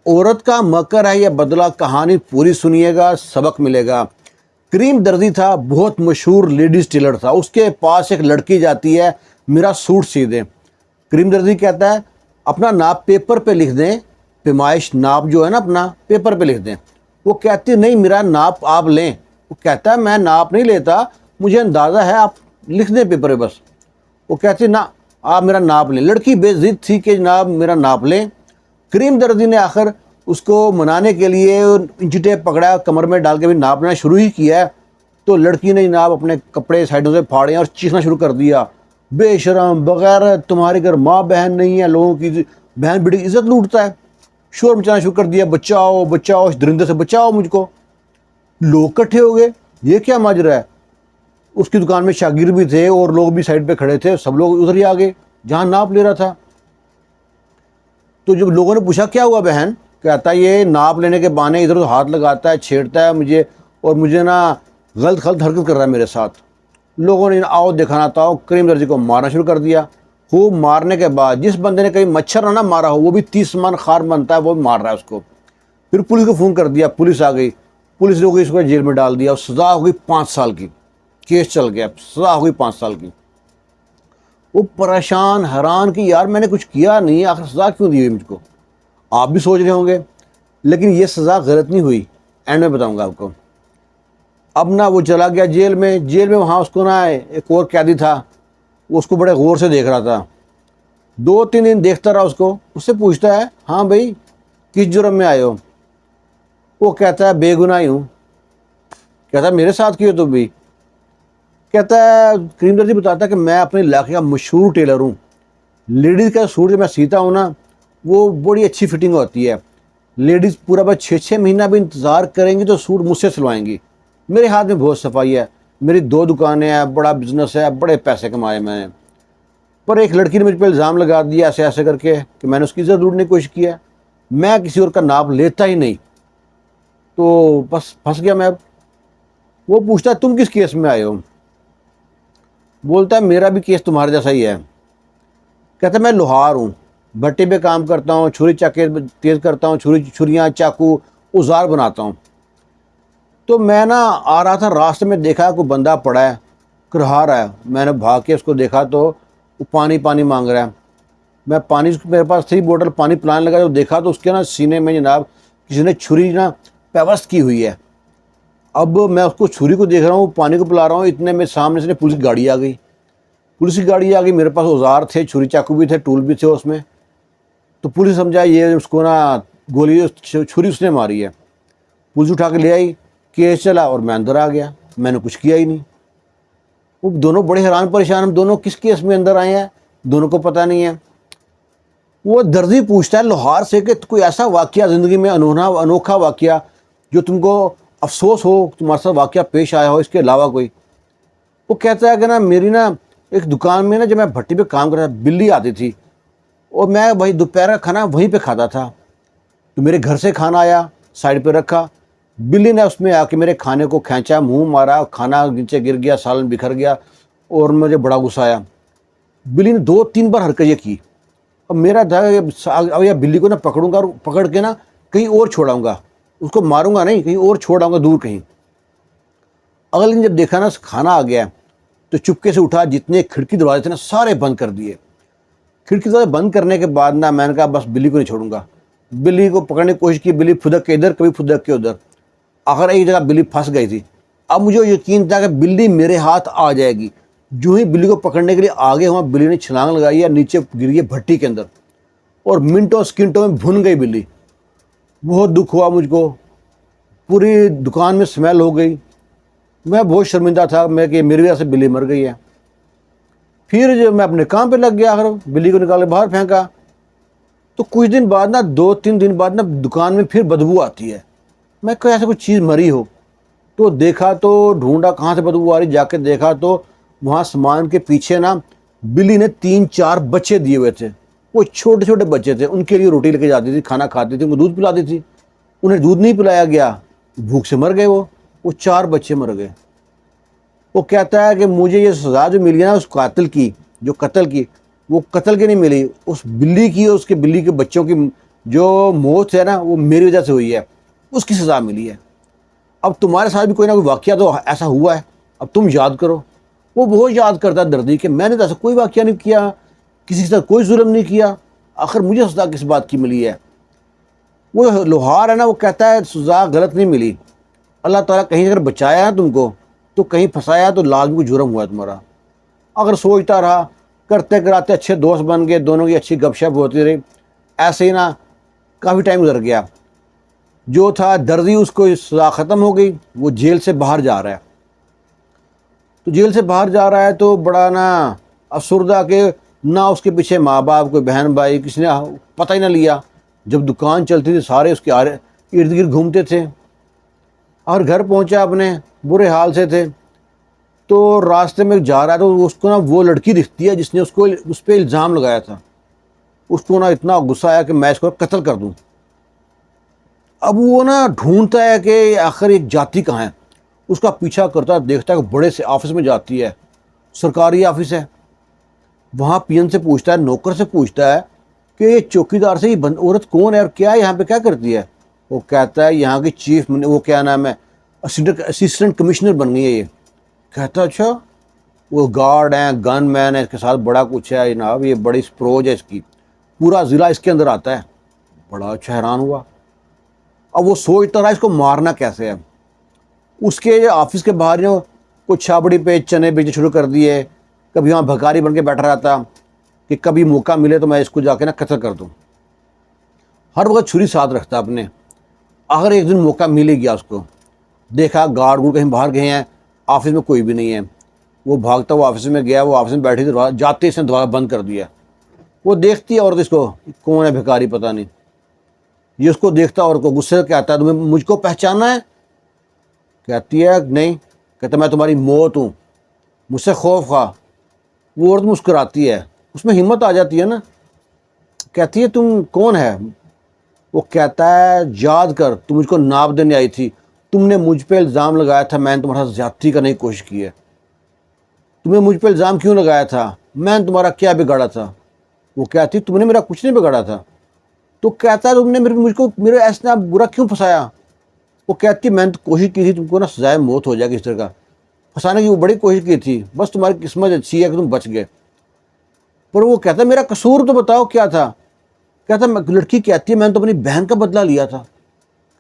عورت کا مکر ہے یا بدلہ، کہانی پوری سنیے گا، سبق ملے گا۔ کریم دردی تھا، بہت مشہور لیڈیز ٹیلر تھا، اس کے پاس ایک لڑکی جاتی ہے میرا سوٹ سی دیں۔ کریم دردی کہتا ہے اپنا ناپ پیپر پہ لکھ دیں، پیمائش ناپ جو ہے نا اپنا پیپر پہ لکھ دیں۔ وہ کہتی نہیں میرا ناپ آپ لیں۔ وہ کہتا ہے میں ناپ نہیں لیتا، مجھے اندازہ ہے، آپ لکھ دیں پیپر پہ بس۔ وہ کہتی نہ آپ میرا ناپ لیں۔ لڑکی بے ضد تھی کہ جناب میرا ناپ لیں۔ کریم دردی نے آخر اس کو منانے کے لیے انچی ٹیپ پکڑا، کمر میں ڈال کے بھی ناپ لینا شروع ہی کیا ہے، تو لڑکی نے جناب اپنے کپڑے سائڈوں سے پھاڑے اور چیخنا شروع کر دیا، بے شرم بغیرت، تمہارے گھر ماں بہن نہیں ہے، لوگوں کی بہن بیٹی کی عزت لوٹتا ہے۔ شور مچانا شروع کر دیا، بچاؤ بچاؤ، اس درندے سے بچاؤ مجھ کو۔ لوگ اکٹھے ہو گئے، یہ کیا ماجرا ہے؟ اس کی دکان میں شاگرد بھی تھے اور لوگ بھی سائڈ پہ کھڑے تھے، سب لوگ ادھر ہی آ گئے جہاں ناپ لے رہا تھا۔ تو جب لوگوں نے پوچھا کیا ہوا بہن، کہتا یہ ناپ لینے کے بہانے ادھر ہاتھ لگاتا ہے، چھیڑتا ہے مجھے، اور مجھے نا غلط حرکت کر رہا ہے میرے ساتھ۔ لوگوں نے آؤ دکھانا تھا، کریم دردی کو مارنا شروع کر دیا۔ خوب مارنے کے بعد جس بندے نے کہیں مچھر نہ مارا ہو وہ بھی 30 من خار بنتا ہے، وہ بھی مار رہا ہے اس کو۔ پھر پولیس کو فون کر دیا، پولیس آ گئی، پولیس نے اس کو جیل میں ڈال دیا اور سزا ہو گئی 5 سال کی۔ کیس چل گیا، سزا ہو گئی 5 سال کی۔ وہ پریشان حیران کہ یار میں نے کچھ کیا نہیں، آخر سزا کیوں دی ہوئی مجھ کو؟ آپ بھی سوچ رہے ہوں گے، لیکن یہ سزا غلط نہیں ہوئی، اینڈ میں بتاؤں گا آپ کو۔ اب نا وہ چلا گیا جیل میں، وہاں اس کو نا ایک اور قیدی تھا، وہ اس کو بڑے غور سے دیکھ رہا تھا۔ 2-3 دن دیکھتا رہا اس سے پوچھتا ہے ہاں بھائی کس جرم میں آئے ہو؟ وہ کہتا ہے بے گناہ ہوں۔ کہتا ہے میرے ساتھ کیوں تو بھی؟ کہتا ہے کریم دردی بتاتا ہے کہ میں اپنے علاقے کا مشہور ٹیلر ہوں، لیڈیز کا سوٹ جو میں سیتا ہوں نا وہ بڑی اچھی فٹنگ ہوتی ہے، لیڈیز پورا بس 6 مہینہ بھی انتظار کریں گی تو سوٹ مجھ سے سلوائیں گی۔ میرے ہاتھ میں بہت صفائی ہے، میری 2 دکانیں ہیں، بڑا بزنس ہے، بڑے پیسے کمائے میں نے۔ پر ایک لڑکی نے مجھ پہ الزام لگا دیا ایسے کر کے کہ میں نے اس کی عزت لوٹنے کی کوشش کی ہے، میں کسی اور کا ناپ لیتا ہی نہیں، تو بس پھنس گیا میں اب۔ وہ پوچھتا ہے تم کس کیس میں آئے ہو؟ بولتا ہے میرا بھی کیس تمہارے جیسا ہی ہے۔ کہتا ہے میں لوہار ہوں، بھٹی پہ کام کرتا ہوں، چھری چاقے تیز کرتا ہوں، چھریاں چاقو اوزار بناتا ہوں۔ تو میں نا آ رہا تھا، راستے میں دیکھا کوئی بندہ پڑا ہے کرہا رہا ہے، میں نے بھاگ کے اس کو دیکھا تو وہ پانی مانگ رہا ہے۔ میں پانی میرے پاس تھی بوٹل، پانی پلانے لگا، جو دیکھا تو اس کے نا سینے میں جناب کسی نے چھری نا پیوست کی ہوئی ہے۔ اب میں اس کو چھری کو دیکھ رہا ہوں، پانی کو پلا رہا ہوں، اتنے میں سامنے سے پولیس کی گاڑی آ گئی۔ میرے پاس اوزار تھے، چھری چاقو بھی تھے، ٹول بھی تھے اس میں۔ تو پولیس سمجھا یہ اس کو نا گولی چھری اس نے ماری ہے۔ پولیس اٹھا کے لے آئی، کیس چلا اور میں اندر آ گیا، میں نے کچھ کیا ہی نہیں۔ وہ دونوں بڑے حیران پریشان، ہم دونوں کس کیس میں اندر آئے ہیں دونوں کو پتہ نہیں ہے۔ وہ دردی پوچھتا ہے لوہار سے کہ کوئی ایسا واقعہ زندگی میں انوکھا واقعہ جو تم کو افسوس ہو تمہارے ساتھ واقعہ پیش آیا ہو، اس کے علاوہ کوئی؟ وہ کہتا ہے کہ نا میری نا ایک دکان میں نا جب میں بھٹی پہ کام کرتا تھا بلی آتی تھی اور میں وہی دوپہر کا کھانا وہیں پہ کھاتا تھا، تو میرے گھر سے کھانا آیا سائڈ پہ رکھا، بلی نے اس میں آ کے میرے کھانے کو کھینچا، منہ مارا، کھانا نیچے گر گیا، سالن بکھر گیا اور مجھے بڑا غصہ آیا۔ بلی نے 2-3 بار حرکت یہ کی، اب میرا تھا اب یہ بلی کو نا پکڑوں گا اور پکڑ کے نا کہیں اور چھوڑاؤں گا، اس کو ماروں گا نہیں، کہیں اور چھوڑاؤں گا دور کہیں۔ اگلے دن جب دیکھا نا کھانا آ گیا تو چپکے سے اٹھا، جتنے کھڑکی دروازے تھے نا سارے بند کر دیے۔ کھڑکی دروازے بند کرنے کے بعد نا میں نے کہا بس بلی کو نہیں چھوڑوں گا۔ بلی کو پکڑنے کی کوشش کی، بلی پھدک کے ادھر کبھی پھدک کے ادھر، آخر ایک جگہ بلی پھنس گئی تھی۔ اب مجھے یقین تھا کہ بلی میرے ہاتھ آ جائے گی، جو ہی بلی کو پکڑنے کے لیے آگے ہوا بلی نے چھلانگ لگائی ہے، نیچے گر گئی بھٹی کے اندر اور منٹوں سکنٹوں میں بھن گئی بلی۔ بہت دکھ ہوا مجھ کو، پوری دکان میں سمیل ہو گئی، میں بہت شرمندہ تھا میں کہ میری وجہ سے بلی مر گئی ہے۔ پھر جب میں اپنے کام پہ لگ گیا، آخر بلی کو نکال کے باہر پھینکا، تو کچھ دن بعد نا 2-3 دن بعد نا دکان میں پھر بدبو آتی ہے۔ میں کوئی ایسا کوئی چیز مری ہو تو دیکھا، تو ڈھونڈا کہاں سے بدبو آ رہی، جا کے دیکھا تو وہاں سامان کے پیچھے نا بلی نے 3-4 بچے دیے ہوئے تھے، وہ چھوٹے چھوٹے بچے تھے، ان کے لیے روٹی لے کے جاتی تھی، کھانا کھاتی تھی، ان کو دودھ پلاتی تھی، انہیں دودھ نہیں پلایا گیا، بھوک سے مر گئے وہ 4 بچے مر گئے۔ وہ کہتا ہے کہ مجھے یہ سزا جو ملی ہے نا اس قاتل کی، جو قتل کی، وہ قتل کی نہیں ملی، اس بلی کی، اس کے بلی کے بچوں کی جو موت ہے نا وہ میری وجہ سے ہوئی ہے، اس کی سزا ملی ہے۔ اب تمہارے ساتھ بھی کوئی نہ کوئی واقعہ تو ایسا ہوا ہے، اب تم یاد کرو۔ وہ بہت یاد کرتا ہے دردی کہ میں نے تو ایسا کوئی واقعہ نہیں کیا، کسی کے ساتھ کوئی ظلم نہیں کیا، آخر مجھے سزا کس بات کی ملی ہے۔ وہ لوہار ہے نا، وہ کہتا ہے سزا غلط نہیں ملی، اللہ تعالیٰ کہیں اگر بچایا ہے تم کو تو کہیں پھنسایا تو لازمی کو جرم ہوا ہے تمہارا۔ اگر سوچتا رہا، کرتے کراتے اچھے دوست بن گئے، دونوں کی اچھی گپ شپ ہوتی رہی، ایسے ہی نا کافی ٹائم گزر گیا۔ جو تھا درزی، اس کو سزا ختم ہو گئی، وہ جیل سے باہر جا رہا ہے۔ تو جیل سے باہر جا رہا ہے تو بڑا نا افسردہ کہ نہ اس کے پیچھے ماں باپ، کوئی بہن بھائی، کسی نے پتہ ہی نہ لیا۔ جب دکان چلتی تھی سارے اس کے ارد گرد گھومتے تھے، اور گھر پہنچا اپنے برے حال سے تھے۔ تو راستے میں جا رہا ہے تو اس کو نا وہ لڑکی دکھتی ہے جس نے اس پہ الزام لگایا تھا۔ اس کو نا اتنا غصہ آیا کہ میں اس کو قتل کر دوں۔ اب وہ نا ڈھونڈتا ہے کہ آخر ایک جاتی کہاں ہے، اس کا پیچھا کرتا ہے، دیکھتا ہے کہ بڑے سے آفس میں جاتی ہے، سرکاری آفس ہے۔ وہاں پی این سے پوچھتا ہے، نوکر سے پوچھتا ہے کہ یہ چوکیدار سے یہ عورت کون ہے اور کیا یہاں پہ کیا کرتی ہے؟ وہ کہتا ہے یہاں کی چیف، وہ کیا نام ہے، اسسٹنٹ کمشنر بن گئی ہے یہ۔ کہتا اچھا، وہ گارڈ ہیں، گن مین ہے، اس کے ساتھ بڑا کچھ ہے جناب، یہ بڑی پروج ہے اس کی، پورا ضلع اس کے اندر آتا ہے۔ بڑا اچھا حیران ہوا۔ اب وہ سوچتا رہا اس کو مارنا کیسے ہے۔ اس کے آفس کے باہر کچھ چھابڑی پہ چنے بیچنے شروع کر دیے، کبھی وہاں بھکاری بن کے بیٹھا رہتا کہ کبھی موقع ملے تو میں اس کو جا کے نا قتل کر دوں۔ ہر وقت چھری ساتھ رکھتا اپنے۔ آخر ایک دن موقع مل ہی گیا اس کو، دیکھا گارڈ گوڑ کہیں باہر گئے ہیں، آفس میں کوئی بھی نہیں ہے۔ وہ بھاگتا وہ آفس میں گیا، وہ آفس میں بیٹھی تھی، جاتے اس نے دروازہ بند کر دیا۔ وہ دیکھتی ہے عورت اس کو، کون ہے بھکاری پتہ نہیں۔ یہ اس کو دیکھتا اور کو غصے سے کہتا ہے تمہیں مجھ کو پہچانا ہے؟ کہتی ہے نہیں۔ کہتا میں تمہاری موت ہوں، مجھ سے خوف خواہ۔ وہ عورت مسکراتی ہے، اس میں ہمت آ جاتی ہے نا۔ کہتی ہے تم کون ہے؟ وہ کہتا ہے یاد کر، تم مجھ کو ناپ دینے آئی تھی، تم نے مجھ پہ الزام لگایا تھا، میں نے تمہارا زیادتی کرنے کی کوشش کی ہے۔ تمہیں مجھ پہ الزام کیوں لگایا تھا؟ میں نے تمہارا کیا بگاڑا تھا؟ وہ کہتی تم نے میرا کچھ نہیں بگاڑا تھا۔ تو کہتا ہے تم نے مجھ کو میرے ایسا برا کیوں پھنسایا؟ وہ کہتی میں نے تو کوشش کی تھی تم کو نا سزائے موت ہو جائے گی، اس طرح کا پھنسانے کی وہ بڑی کوشش کی تھی، بس تمہاری قسمت اچھی ہے کہ تم بچ گئے۔ پر وہ کہتا ہے میرا قصور تو بتاؤ کیا تھا؟ کہتا لڑکی کہتی ہے میں نے تو اپنی بہن کا بدلہ لیا تھا۔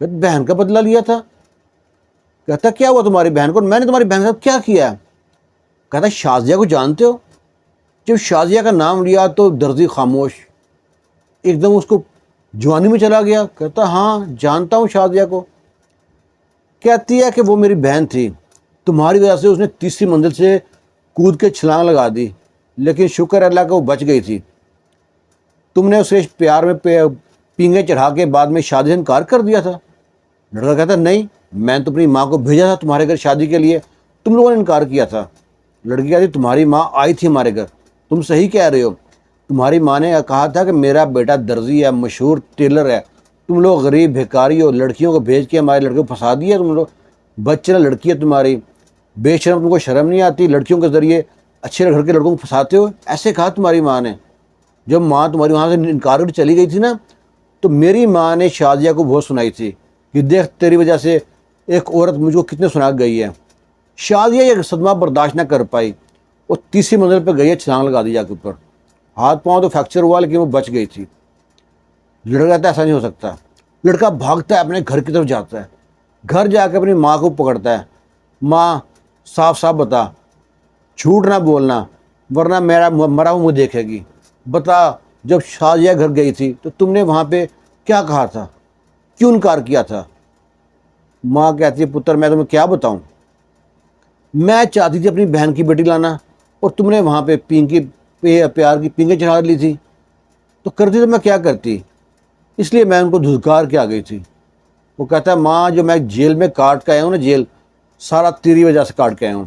کہتا بہن کا بدلہ لیا تھا؟ کہتا کیا ہوا تمہاری بہن کو؟ میں نے تمہاری بہن کے ساتھ کیا کیا ہے؟ کہتا شازیہ کو جانتے ہو؟ جب شازیہ کا نام لیا تو درزی خاموش، ایک دم اس کو جوانی میں چلا گیا۔ کہتا ہاں جانتا ہوں شازیہ کو۔ کہتی ہے کہ وہ میری بہن تھی، تمہاری وجہ سے اس نے تیسری منزل سے کود کے چھلانگ لگا دی، لیکن شکر اللہ کا وہ بچ گئی تھی۔ تم نے اسے پیار میں پینگے چڑھا کے بعد میں شادی سے انکار کر دیا تھا۔ لڑکا کہتا نہیں، میں نے تو اپنی ماں کو بھیجا تھا تمہارے گھر شادی کے لیے، تم لوگوں نے انکار کیا تھا۔ لڑکی کہتی تمہاری ماں آئی تھی ہمارے گھر، تم صحیح کہہ رہے ہو، تمہاری ماں نے کہا تھا کہ میرا بیٹا درزی ہے، مشہور ٹیلر ہے، تم لوگ غریب بھیکاری ہو، لڑکیوں کو بھیج کے ہمارے لڑکے کو پھنسا دیا تم لوگ، بچے لڑکی ہے تمہاری، بے شرم، تم کو شرم نہیں آتی، لڑکیوں کے ذریعے اچھے گھر کے لڑکوں کو پھنساتے ہو، ایسے کہا تمہاری ماں نے۔ جب ماں تمہاری وہاں سے انکار کر چلی گئی تھی نا، تو میری ماں نے شازیہ کو بہت سنائی تھی کہ دیکھ تیری وجہ سے ایک عورت مجھ کو کتنے سنا گئی ہے۔ شازیہ یہ صدمہ برداشت نہ کر پائی، وہ تیسری منزل پہ گئی ہے، چھلانگ لگا دی جا کے اوپر، ہاتھ پاؤں تو فریکچر ہوا لیکن وہ بچ گئی تھی۔ لڑکا کہتا ہے ایسا نہیں ہو سکتا۔ لڑکا بھاگتا ہے اپنے گھر کی طرف جاتا ہے، گھر جا کے اپنی ماں کو پکڑتا ہے، ماں صاف صاف بتا، جھوٹ نہ بولنا ورنہ میرا مرا ہوا منہ دیکھے گی، بتا جب شازیہ گھر گئی تھی تو تم نے وہاں پہ کیا کہا تھا، کیوں انکار کیا تھا؟ ماں کہتی ہے پتر میں تمہیں کیا بتاؤں، میں چاہتی تھی اپنی بہن کی بیٹی لانا اور تم نے وہاں پہ پیار کی پینگیں چڑھا لی تھی، تو کرتی تو میں کیا کرتی، اس لیے میں ان کو دھتکار کے آ گئی تھی۔ وہ کہتا ہے ماں جو میں جیل میں کاٹ کے آیا ہوں نا، جیل سارا تیری وجہ سے کاٹ کے آیا ہوں۔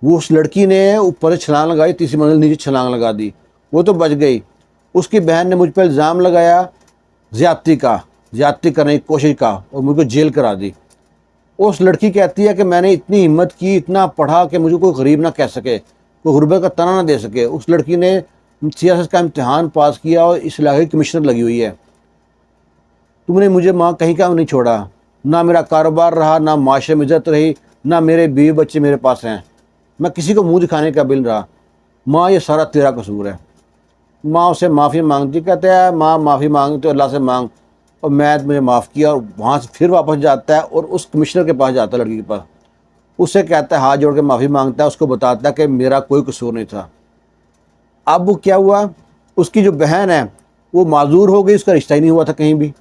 وہ اس لڑکی نے اوپر سے چھلانگ لگائی، تیسری منزل نیچے چھلانگ لگا دی، وہ تو بچ گئی۔ اس کی بہن نے مجھ پہ الزام لگایا زیادتی کرنے کی کوشش کا اور مجھ کو جیل کرا دی۔ اس لڑکی کہتی ہے کہ میں نے اتنی ہمت کی، اتنا پڑھا کہ مجھے کوئی غریب نہ کہہ سکے، کوئی غربت کا طعنہ نہ دے سکے۔ اس لڑکی نے سیاست کا امتحان پاس کیا اور اس علاقے کی کمشنر لگی ہوئی ہے۔ تم نے مجھے ماں کہیں کا نہیں چھوڑا، نہ میرا کاروبار رہا، نہ معاشرے میں عزت رہی، نہ میرے بیوی بچے میرے پاس ہیں، میں کسی کو منہ دکھانے کا قابل رہا، ماں یہ سارا تیرا قصور ہے۔ ماں اسے معافی مانگتی، کہتے ہیں ماں معافی مانگ تو اللہ سے مانگ، اور میں مجھے معاف کیا، اور وہاں سے پھر واپس جاتا ہے اور اس کمشنر کے پاس جاتا ہے، لڑکی کے پاس، اس سے کہتا ہے، ہاتھ جوڑ کے معافی مانگتا ہے، اس کو بتاتا ہے کہ میرا کوئی قصور نہیں تھا۔ اب وہ کیا ہوا، اس کی جو بہن ہے وہ معذور ہو گئی، اس کا رشتہ ہی نہیں ہوا تھا کہیں بھی،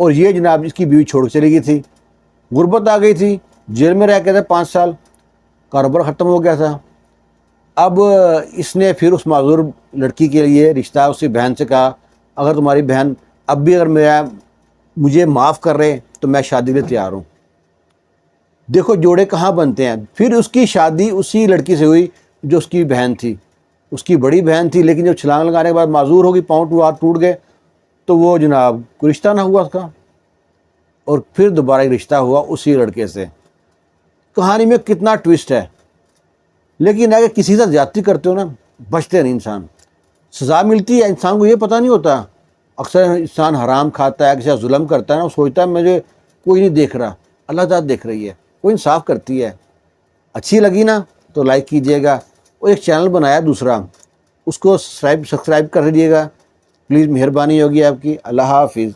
اور یہ جناب اس کی بیوی چھوڑ کے چلی گئی تھی، غربت آ گئی تھی، جیل میں رہ کے تھے 5 سال، کاروبار ختم ہو گیا تھا۔ اب اس نے پھر اس معذور لڑکی کے لیے رشتہ اس کی بہن سے کہا، اگر تمہاری بہن اب بھی اگر مجھے معاف کر رہے تو میں شادی کے لیے تیار ہوں۔ دیکھو جوڑے کہاں بنتے ہیں۔ پھر اس کی شادی اسی لڑکی سے ہوئی جو اس کی بہن تھی، اس کی بڑی بہن تھی، لیکن جب چھلانگ لگانے کے بعد معذور ہو گئی، پاؤں ہاتھ ٹوٹ گئے، تو وہ جناب کوئی رشتہ نہ ہوا اس کا، اور پھر دوبارہ ایک رشتہ ہوا اسی لڑکے سے۔ کہانی میں کتنا ٹوسٹ ہے، لیکن اگر کسی سے زیادتی کرتے ہو نا، بچتے نہیں انسان، سزا ملتی ہے، انسان کو یہ پتہ نہیں ہوتا۔ اکثر انسان حرام کھاتا ہے، کسی سے ظلم کرتا ہے نا، وہ سوچتا ہے مجھے کوئی نہیں دیکھ رہا، اللہ تعالیٰ دیکھ رہی ہے، وہ انصاف کرتی ہے۔ اچھی لگی نا تو لائک کیجیے گا، اور ایک چینل بنایا دوسرا، اس کو سبسکرائب کر دیجیے گا پلیز، مہربانی ہوگی آپ کی۔ اللہ حافظ۔